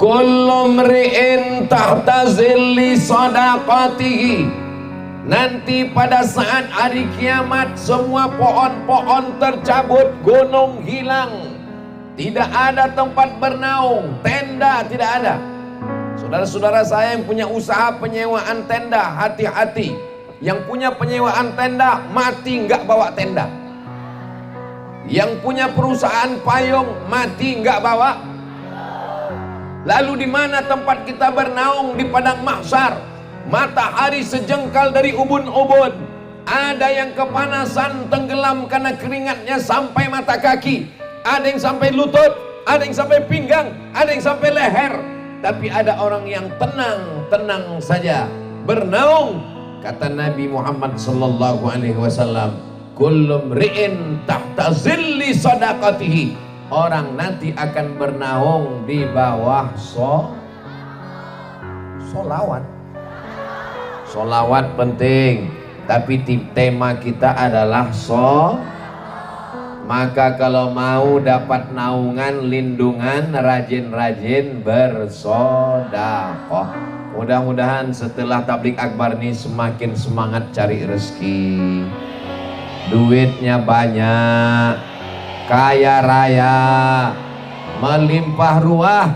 kullu mri'in tahta zilli sadaqatihi. Nanti pada saat hari kiamat semua pohon-pohon tercabut, gunung hilang, tidak ada tempat bernaung, tenda tidak ada. Saudara-saudara saya yang punya usaha penyewaan tenda, hati-hati. Yang punya penyewaan tenda mati nggak bawa tenda. Yang punya perusahaan payung mati nggak bawa. Lalu di mana tempat kita bernaung? Di padang mahsyar. Matahari sejengkal dari ubun-ubun. Ada yang kepanasan tenggelam karena keringatnya sampai mata kaki. Ada yang sampai lutut, ada yang sampai pinggang, ada yang sampai leher. Tapi ada orang yang tenang saja bernaung. Kata Nabi Muhammad sallallahu alaihi wasallam, kullu mri'in tahta zilli sadaqatihi. Orang nanti akan bernaung di bawah solawat. Solawat penting, tapi tema kita adalah maka kalau mau dapat naungan, lindungan, rajin-rajin bersedekah. Mudah-mudahan setelah tablik akbar ini semakin semangat cari rezeki, duitnya banyak, kaya raya, melimpah ruah.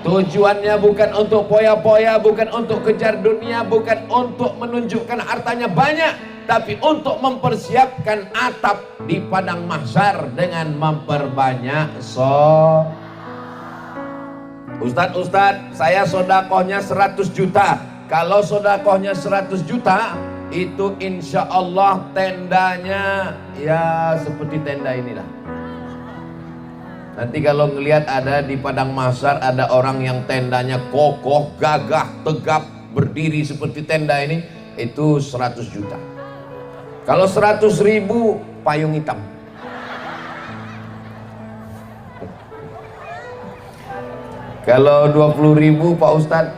Tujuannya bukan untuk poya-poya, bukan untuk kejar dunia, bukan untuk menunjukkan hartanya banyak, tapi untuk mempersiapkan atap di padang mahsyar dengan memperbanyak Ustadz, saya sodakohnya 100 juta. Kalau sodakohnya 100 juta, itu insya Allah tendanya ya seperti tenda inilah. Nanti kalau ngelihat ada di padang mahsyar ada orang yang tendanya kokoh, gagah, tegap, berdiri seperti tenda ini, itu 100 juta. Kalau 100.000 payung hitam. Kalau 20.000 Pak Ustadz,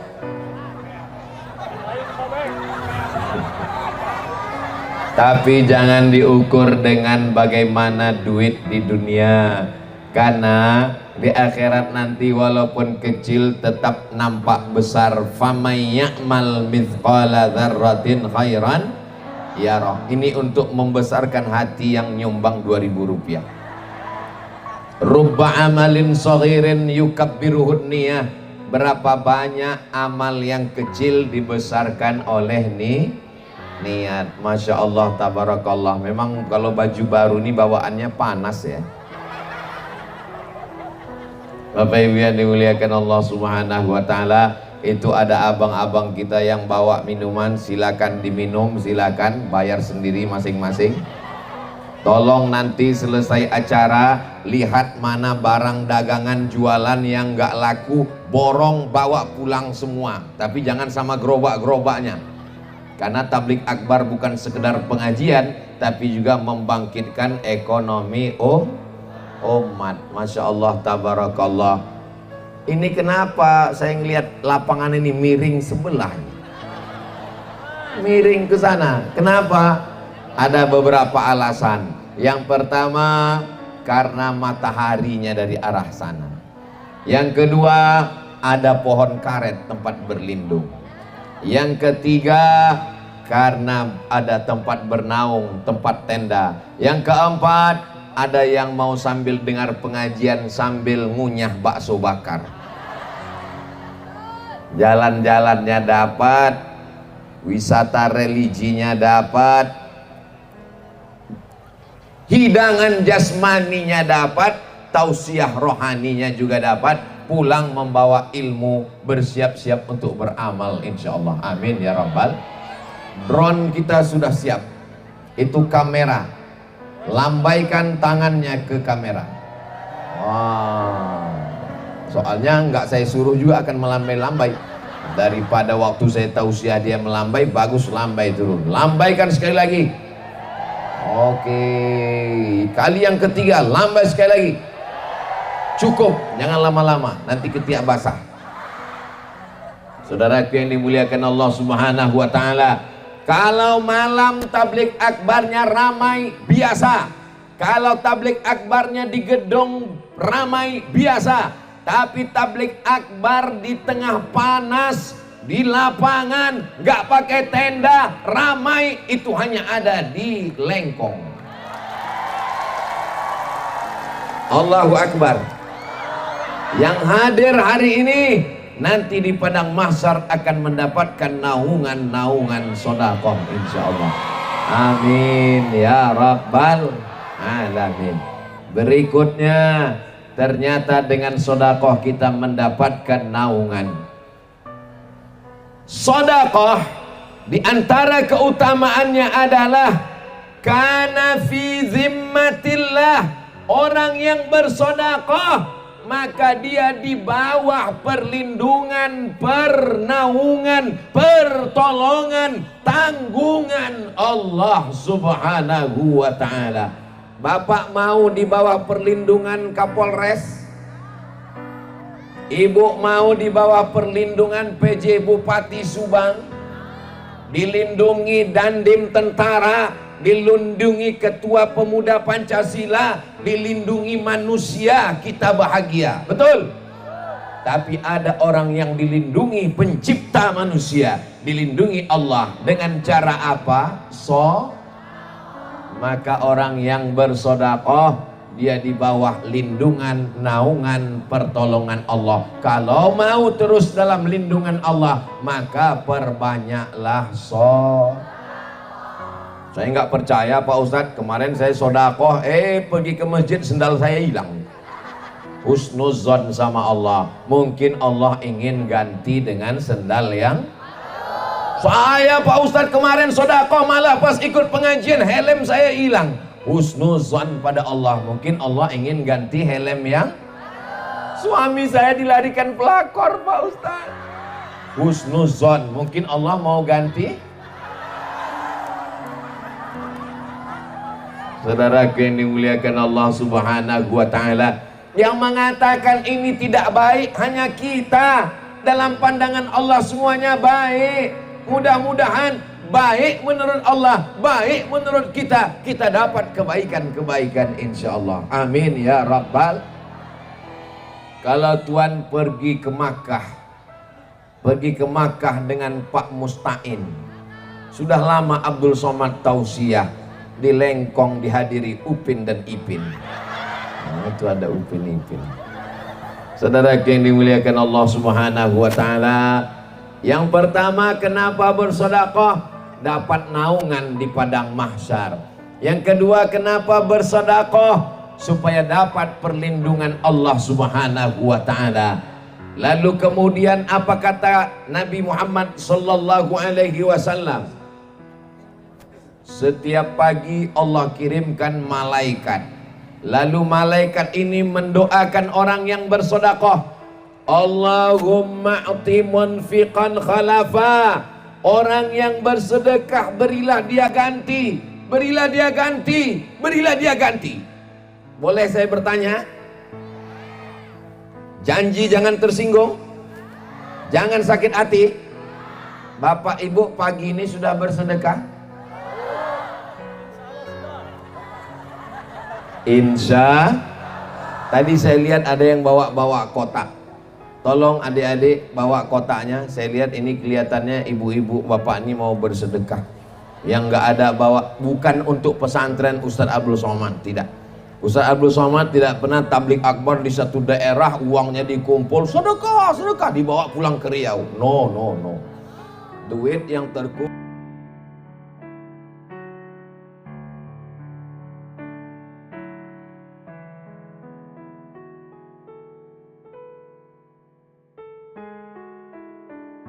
tapi jangan diukur dengan bagaimana duit di dunia. Karena di akhirat nanti walaupun kecil tetap nampak besar. Famay ya'mal mithqala dzarratin khairan yarah. Ini untuk membesarkan hati yang nyumbang 2.000 rupiah. Rubba amalin saghirin yukabbiruhun niyah. Berapa banyak amal yang kecil dibesarkan oleh niat. Masya Allah, tabarakallah. Memang kalau baju baru ini bawaannya panas ya. Bapak Ibu yang dimuliakan Allah Subhanahu wa taala, itu ada abang-abang kita yang bawa minuman, silakan diminum, silakan bayar sendiri masing-masing. Tolong nanti selesai acara lihat mana barang dagangan jualan yang nggak laku, borong bawa pulang semua. Tapi jangan sama gerobak-gerobaknya. Karena tablik akbar bukan sekedar pengajian, tapi juga membangkitkan ekonomi umat. Masya Allah, tabarakallah. Ini kenapa saya ngelihat lapangan ini miring sebelah, miring ke sana. Kenapa? Ada beberapa alasan. Yang pertama, karena mataharinya dari arah sana. Yang kedua, ada pohon karet tempat berlindung. Yang ketiga, karena ada tempat bernaung, tempat tenda. Yang keempat, ada yang mau sambil dengar pengajian sambil ngunyah bakso bakar. Jalan-jalannya dapat, wisata religinya dapat, hidangan jasmaninya dapat, tausiah rohaninya juga dapat, pulang membawa ilmu, bersiap-siap untuk beramal insyaallah. Amin ya rabbal. Drone kita sudah siap. Itu kamera. Lambaikan tangannya ke kamera. Wow. Soalnya nggak saya suruh juga akan melambai-lambai. Daripada waktu saya tausiah dia melambai, bagus lambai turun. Lambaikan sekali lagi. Oke. Kali yang ketiga, lambai sekali lagi. Cukup, jangan lama-lama, nanti ketiak basah. Saudaraku yang dimuliakan Allah Subhanahu wa taala, kalau malam tablik akbarnya ramai biasa. Kalau tablik akbarnya di gedung ramai biasa. Tapi tablik akbar di tengah panas, di lapangan, nggak pakai tenda, ramai, itu hanya ada di Lengkong. Allahu Akbar. Yang hadir hari ini nanti di padang mahsyar akan mendapatkan naungan-naungan sedekah insyaallah. Amin ya rabbal alamin. Berikutnya, ternyata dengan sedekah kita mendapatkan naungan. Sedekah di antara keutamaannya adalah kana fi zimmatillah. Orang yang bersedekah maka dia di bawah perlindungan, pernaungan, pertolongan, tanggungan Allah Subhanahu wa ta'ala. Bapak mau di bawah perlindungan Kapolres? Ibu mau di bawah perlindungan PJ Bupati Subang? Dilindungi Dandim Tentara, dilindungi Ketua Pemuda Pancasila, dilindungi manusia, kita bahagia, betul? Tapi ada orang yang dilindungi pencipta manusia, dilindungi Allah dengan cara apa? Maka orang yang bersedekah dia di bawah lindungan, naungan, pertolongan Allah. Kalau mau terus dalam lindungan Allah, maka perbanyaklah Saya nggak percaya Pak Ustadz, kemarin saya sedekah, pergi ke masjid sendal saya hilang. Husnuzon sama Allah, mungkin Allah ingin ganti dengan sendal yang saya Pak Ustadz kemarin sedekah, malah pas ikut pengajian helm saya hilang. Husnuzon pada Allah, mungkin Allah ingin ganti helm yang suami saya dilarikan pelakor Pak Ustadz. Husnuzon, mungkin Allah mau ganti. Saudaraku yang dimuliakan Allah Subhanahu wa ta'ala, yang mengatakan ini tidak baik hanya kita. Dalam pandangan Allah semuanya baik. Mudah-mudahan baik menurut Allah, baik menurut kita, kita dapat kebaikan-kebaikan insyaallah. Amin ya rabbal. Kalau Tuan pergi ke Makkah dengan Pak Mustain, sudah lama Abdul Somad tausiah di Lengkong dihadiri Upin dan Ipin. Nah, itu ada Upin Ipin. Saudara yang dimuliakan Allah Subhanahu wa ta'ala, yang pertama kenapa bersedekah? Dapat naungan di padang mahsyar. Yang kedua kenapa bersedekah? Supaya dapat perlindungan Allah Subhanahu wa ta'ala. Lalu kemudian apa kata Nabi Muhammad sallallahu alaihi wasallam? Setiap pagi Allah kirimkan malaikat. Lalu malaikat ini mendoakan orang yang bersedekah. Allahumma a'ti munfiqan khalafa. Orang yang bersedekah berilah dia ganti, berilah dia ganti, berilah dia ganti. Boleh saya bertanya? Janji jangan tersinggung, jangan sakit hati. Bapak Ibu pagi ini sudah bersedekah? Insya. Tadi saya lihat ada yang bawa kotak. Tolong adik-adik bawa kotaknya. Saya lihat ini kelihatannya ibu-ibu bapak ini mau bersedekah. Yang nggak ada bawa, bukan untuk pesantren Ustadz Abdul Somad, tidak. Ustadz Abdul Somad tidak pernah tablik akbar di satu daerah, uangnya dikumpul, sedekah dibawa pulang ke Riau. No. Duit yang terkumpul